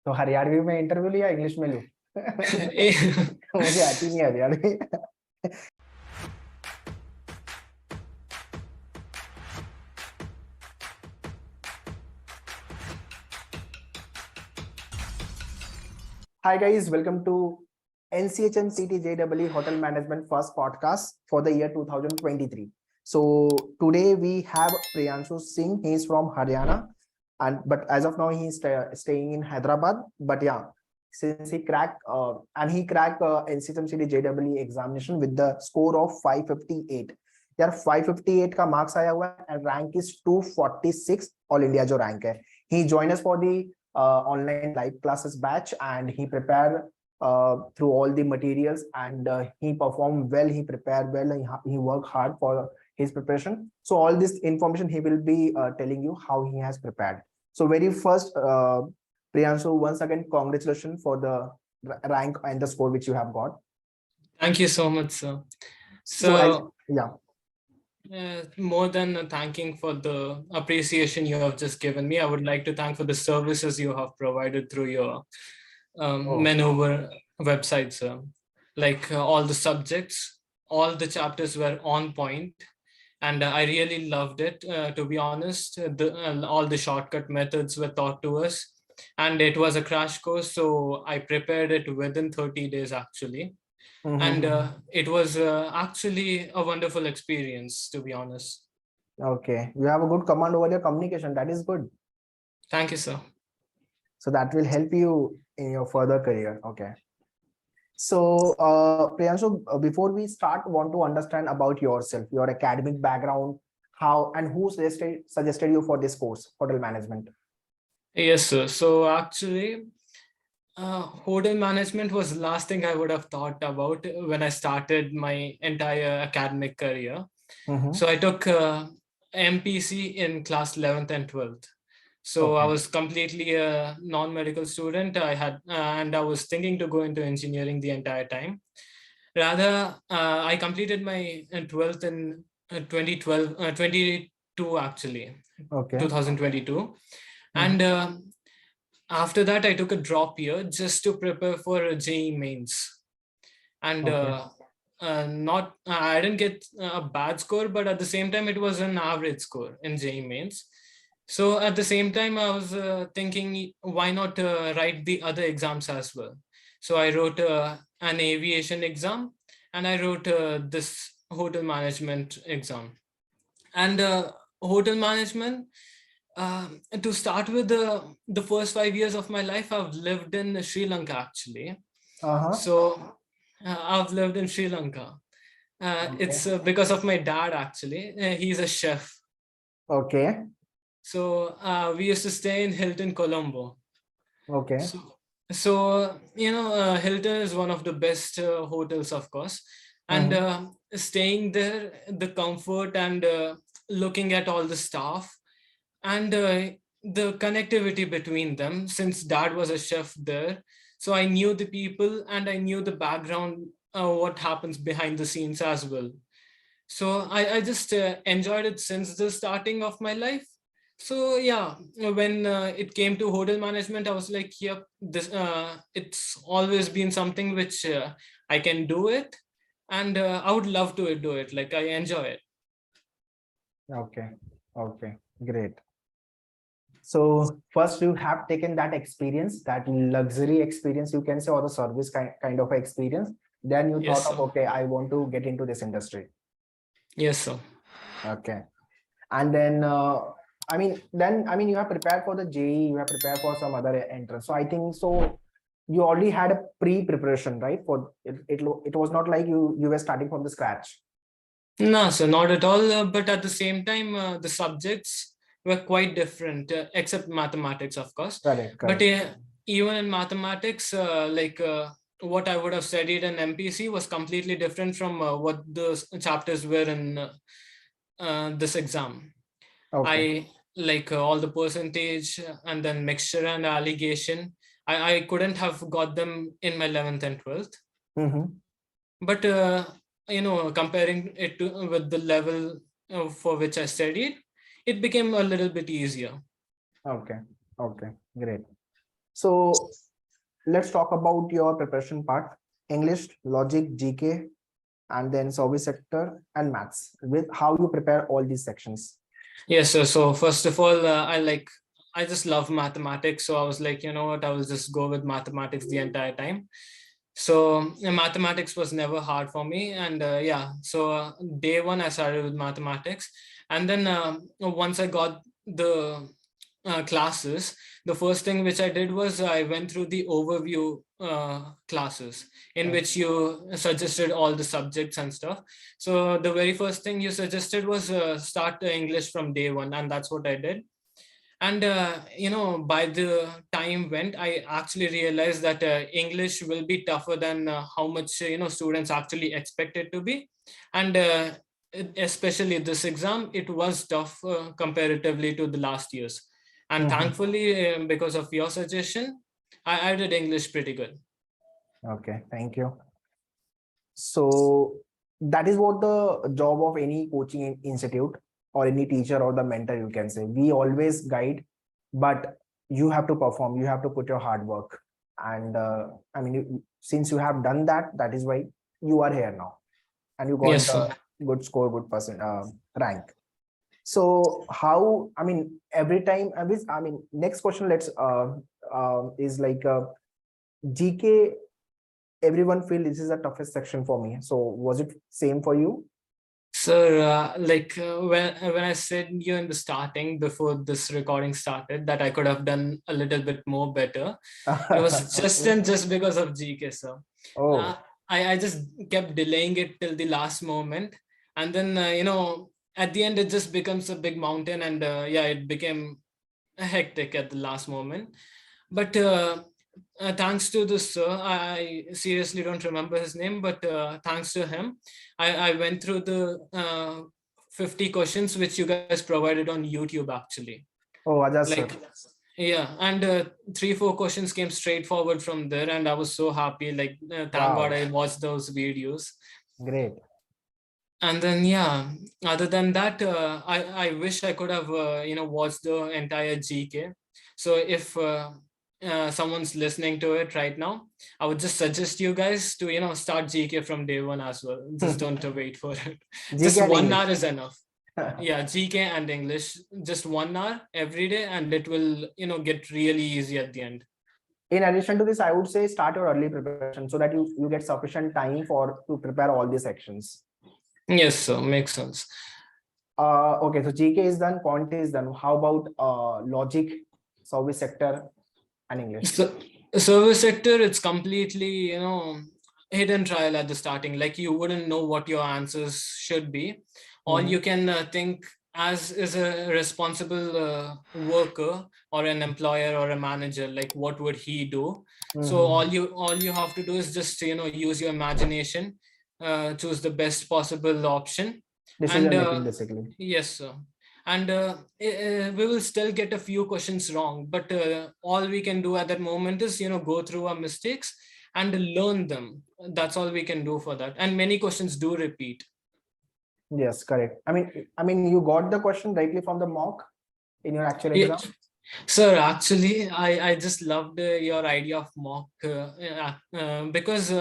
तो हरियाणवी में इंटरव्यू लिया, इंग्लिश में लूं? मुझे आती नहीं Haryanvi. Hi guys, welcome to NCHMCT JEE Hotel Management first podcast for the year 2023. So today we have Priyanshu Singh. He is from Haryana, but as of now he is staying in Hyderabad. But yeah, since he cracked NCHMCT JEE examination with the score of 558. यार 558 का marks आया हुआ है and rank is 246 all India जो rank है. He joined us for the online live classes batch and he prepared through all the materials and he performed well, he prepared well, and he worked hard for his preparation. So all this information he will be telling you how he has prepared. So very first, Priyanshu, once again, congratulations for the rank and the score which you have got. Thank you so much, sir. So yeah. More than thanking for the appreciation you have just given me, I would like to thank for the services you have provided through your Maneuver website, sir. Like all the subjects, all the chapters were on point, and I really loved it. To be honest, all the shortcut methods were taught to us, and it was a crash course. So I prepared it within 30 days, actually. And it was actually a wonderful experience, to be honest. Okay, you have a good command over your communication. That is good. Thank you, sir. So that will help you in your further career. Okay. So Priyanshu, before we start, want to understand about yourself, your academic background, how and who suggested you for this course, hotel management? Yes, sir. So actually, hotel management was the last thing I would have thought about when I started my entire academic career. So I took MPC in class 11th and 12th. So I was completely a non-medical student. And I was thinking to go into engineering the entire time. Rather, I completed my 12th in 22 actually, 2022. And after that, I took a drop year just to prepare for JEE mains. And I didn't get a bad score, but at the same time, it was an average score in JEE mains. So at the same time, I was thinking, why not write the other exams as well? So I wrote an aviation exam and I wrote this hotel management exam. And hotel management, to start with, the first 5 years of my life, I've lived in Sri Lanka, actually. So I've lived in Sri Lanka. It's because of my dad, actually. He's a chef. Okay. So we used to stay in Hilton, Colombo. Okay. So Hilton is one of the best hotels, of course. And staying there, the comfort and looking at all the staff and the connectivity between them, since dad was a chef there. So I knew the people and I knew the background, what happens behind the scenes as well. So I just enjoyed it since the starting of my life. So yeah, when it came to hotel management, I was like, yep, this it's always been something which I can do it, and I would love to do it. Like, I enjoy it. Okay, great. So first you have taken that experience, that luxury experience, you can say, or the service kind of experience. Then you thought of, okay, I want to get into this industry. Yes, sir. Okay. And then you have prepared for the JEE, you have prepared for some other entrance. So I think so you already had a pre-preparation, right? For it was not like you were starting from the scratch. No, sir, not at all. But at the same time, the subjects were quite different, except mathematics, of course. Correct. But even in mathematics, what I would have studied in MPC was completely different from what the chapters were in this exam. I like all the percentage and then mixture and allegation. I couldn't have got them in my 11th and 12th. But comparing it with the level for which I studied, it became a little bit easier. Okay, great. So let's talk about your preparation part: English, logic, GK, and then service sector and maths. With how you prepare all these sections. Yes, sir. So first of all, I just love mathematics. So I was like, you know what, I will just go with mathematics the entire time. So mathematics was never hard for me. And yeah, so day one, I started with mathematics. And then once I got the classes, the first thing which I did was I went through the overview classes in which you suggested all the subjects and stuff. So the very first thing you suggested was start English from day one, and that's what I did. And you know, by the time went, I actually realized that English will be tougher than how much you know students actually expect it to be. And especially this exam, it was tough comparatively to the last years. And thankfully, because of your suggestion, I did English pretty good. Okay, thank you. So that is what the job of any coaching institute or any teacher or the mentor, you can say. We always guide, but you have to perform, you have to put your hard work. And I mean, since you have done that, that is why you are here now. And you got Yes, the sir. good score, good percent rank. So how, I mean, every time, I mean, next question, let's is like GK. Everyone feel this is the toughest section for me. So was it same for you? Sir, when I said you in the starting before this recording started that I could have done a little bit more better, it was just Okay. and just because of GK, sir. Oh, I just kept delaying it till the last moment, and then you know at the end it just becomes a big mountain, and yeah, it became hectic at the last moment. But thanks to this sir, I seriously don't remember his name, but thanks to him, I went through the 50 questions which you guys provided on YouTube actually. oh, Ajaz sir. Like, yeah, and 3-4 questions came straightforward from there, and I was so happy. Like, thank God Wow, I watched those videos. great. And then yeah, other than that, I wish I could have you know watched the entire GK. So if someone's listening to it right now, I would just suggest you guys to you know start GK from day one as well. Just don't wait for it. GK Just and 1 hour English. is enough. Yeah, GK and English, just 1 hour every day, and it will you know get really easy at the end. In addition to this, I would say start your early preparation so that you get sufficient time for to prepare all the sections. Yes, sir, makes sense. Okay, so GK is done, quant is done. How about logic, service sector, and English? So, service sector, it's completely, you know, hidden trial at the starting. Like you wouldn't know what your answers should be. All you can think as is a responsible worker or an employer or a manager, like what would he do? So all you have to do is just you know use your imagination, choose the best possible option, and Decision making, basically. yes, sir. And we will still get a few questions wrong, but all we can do at that moment is you know go through our mistakes and learn them. That's all we can do for that, and many questions do repeat. Yes, correct. I mean, you got the question directly from the mock in your actual Yeah. exam. Sir, actually, I just loved your idea of mock because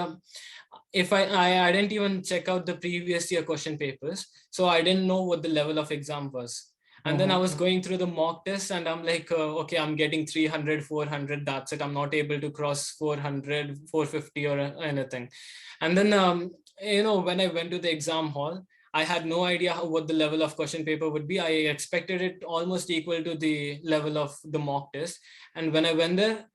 if I didn't even check out the previous year question papers, so I didn't know what the level of exam was. And then I was going through the mock test and I'm like, okay, I'm getting 300, 400, that's it. I'm not able to cross 400, 450 or anything. And then, you know, when I went to the exam hall, I had no idea what the level of question paper would be. I expected it almost equal to the level of the mock test. And when I went there,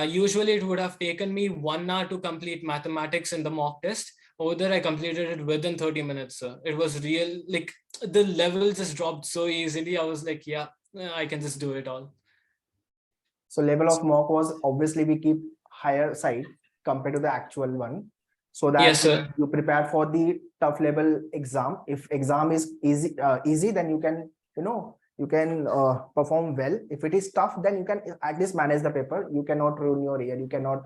usually it would have taken me 1 hour to complete mathematics in the mock test. Over there, I completed it within 30 minutes. It was real, like the level just dropped so easily. I was like, yeah, I can just do it all. So level of mock was obviously we keep higher side compared to the actual one, so Yes, that sir. you prepare for the tough level exam. If exam is easy, then you can you can perform well. If it is tough, then you can at least manage the paper. You cannot ruin your year. You cannot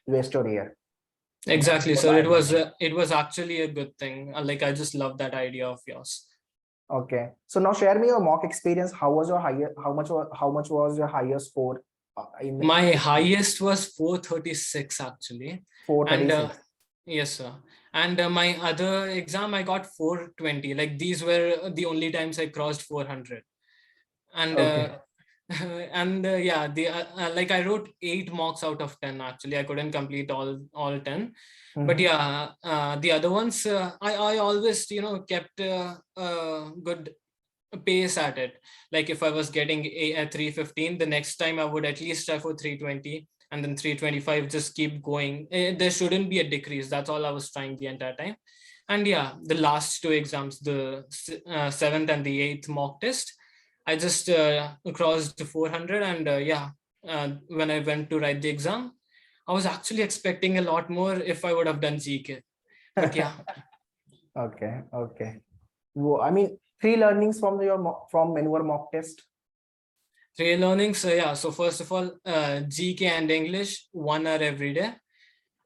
waste your year. So that is Exactly, what sir. I It was actually a good thing. Like I just love that idea of yours. Okay. So now share me your mock experience. How was your higher? How much was your higher score? in My highest was 436 actually. 436? Yes, sir. And my other exam, I got 420. Like these were the only times I crossed 400. And Okay. yeah, like I wrote 8 mocks out of 10. Actually, I couldn't complete all 10. But yeah, the other ones, I always kept a good pace at it. Like if I was getting a 315, the next time I would at least try for 320, and then 325, just keep going. There shouldn't be a decrease. That's all I was trying the entire time. And yeah, the last 2 exams, the 7th and the 8th mock test, I just crossed 400. And yeah, when I went to write the exam, I was actually expecting a lot more if I would have done GK. But yeah. Okay, okay. I mean, 3 learnings from from your mock test. 3 learnings. Yeah. So first of all, GK and English, 1 hour every day.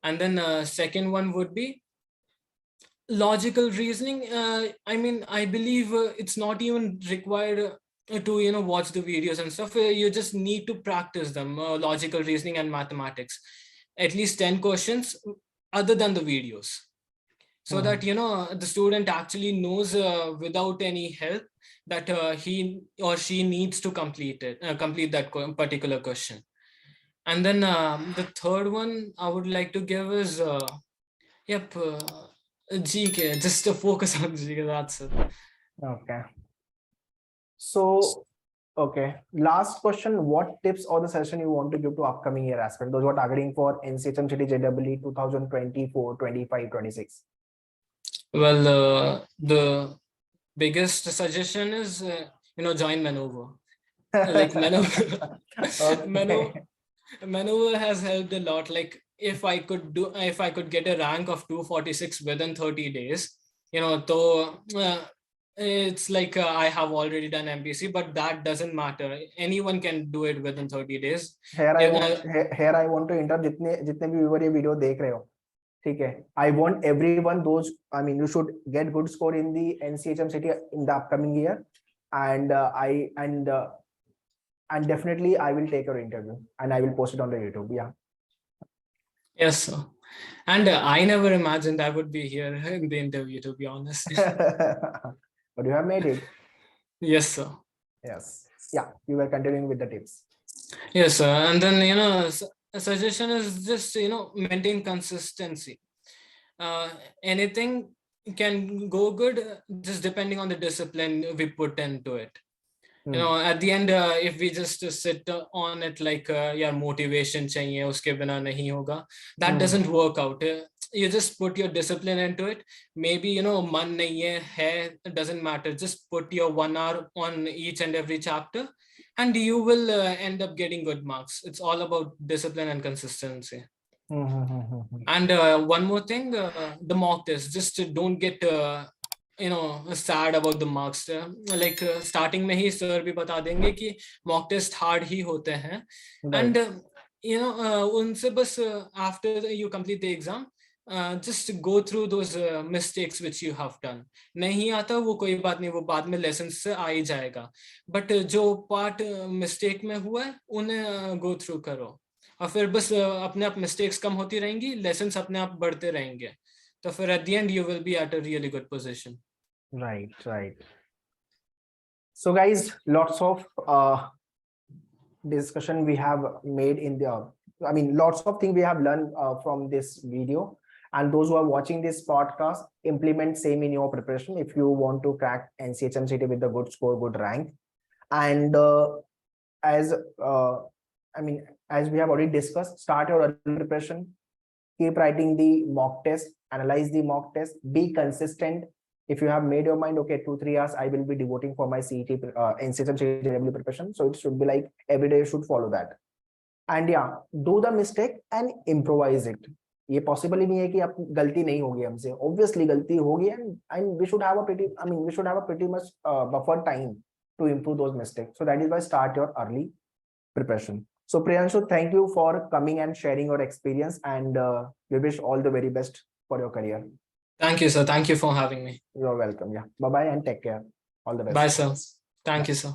And then second one would be logical reasoning. I mean, I believe it's not even required to watch the videos and stuff. You just need to practice them, logical reasoning and mathematics, at least 10 questions other than the videos, so that the student actually knows without any help that he or she needs to complete that particular question. And then the third one I would like to give is yep, GK, just to focus on GK, that's it. Okay. So, okay. Last question. What tips or the session you want to give to upcoming year aspirants, those who are targeting for NCHMCT JEE 2024, 25, 26? Well, the biggest suggestion is, join Maneuver. Like Maneuver, Okay. Maneuver has helped a lot. Like if I could get a rank of 246 within 30 days, though it's like I have already done MPC, but that doesn't matter. Anyone can do it within 30 days. Here I want to interrupt. जितने भी viewer ये video देख रहे हो, ठीक है? I want everyone, you should get good score in the NCHMCT in the upcoming year, and and definitely I will take your interview and I will post it on the YouTube. Yeah. Yes, sir. And I never imagined I would be here in the interview, to be honest. But you have made it. Yes, sir. Yes. Yeah. You were continuing with the tips. Yes, sir. And then, a suggestion is just, maintain consistency. Anything can go good just depending on the discipline we put into it. At the end, if we just sit on it like yeah, motivation chahiye, uske bina nahi hoga, that doesn't work out. You just put your discipline into it. Maybe man nahi hai, it doesn't matter. Just put your 1 hour on each and every chapter, and you will end up getting good marks. It's all about discipline and consistency. And one more thing, the mock test. Just don't get sad about the marks. Like starting में ही sir भी बता देंगे कि mock test hard ही होते हैं. And उनसे बस after you complete the exam, just go through those mistakes which you have done. नहीं आता वो कोई बात नहीं, वो बाद में lessons से आ ही जाएगा. But जो part mistake में हुआ है उन्हें go through करो, और फिर बस अपने आप mistakes कम होती रहेंगी, lessons अपने आप बढ़ते रहेंगे. So for at the end you will be at a really good position. Right. So guys, lots of discussion we have made in the, lots of things we have learned from this video, and those who are watching this podcast, implement same in your preparation if you want to crack NCHMCT with a good score, good rank. And as we have already discussed, start your early preparation, keep writing the mock test, analyze the mock test, be consistent. If you have made your mind, okay, 2-3 hours I will be devoting for my CET NCHMCT JEE preparation, so it should be like every day you should follow that. And yeah, do the mistake and improvise it. ये possible ही नहीं है कि आप गलती नहीं होगी हमसे, obviously गलती होगी, and we should have a pretty much buffer time to improve those mistakes. So that is why start your early preparation. So Priyanshu, thank you for coming and sharing your experience, and we wish all the very best for your career. Thank you, sir. Thank you for having me. You're welcome. Yeah. Bye-bye and take care. All the best. Bye, sir. Thank you, sir.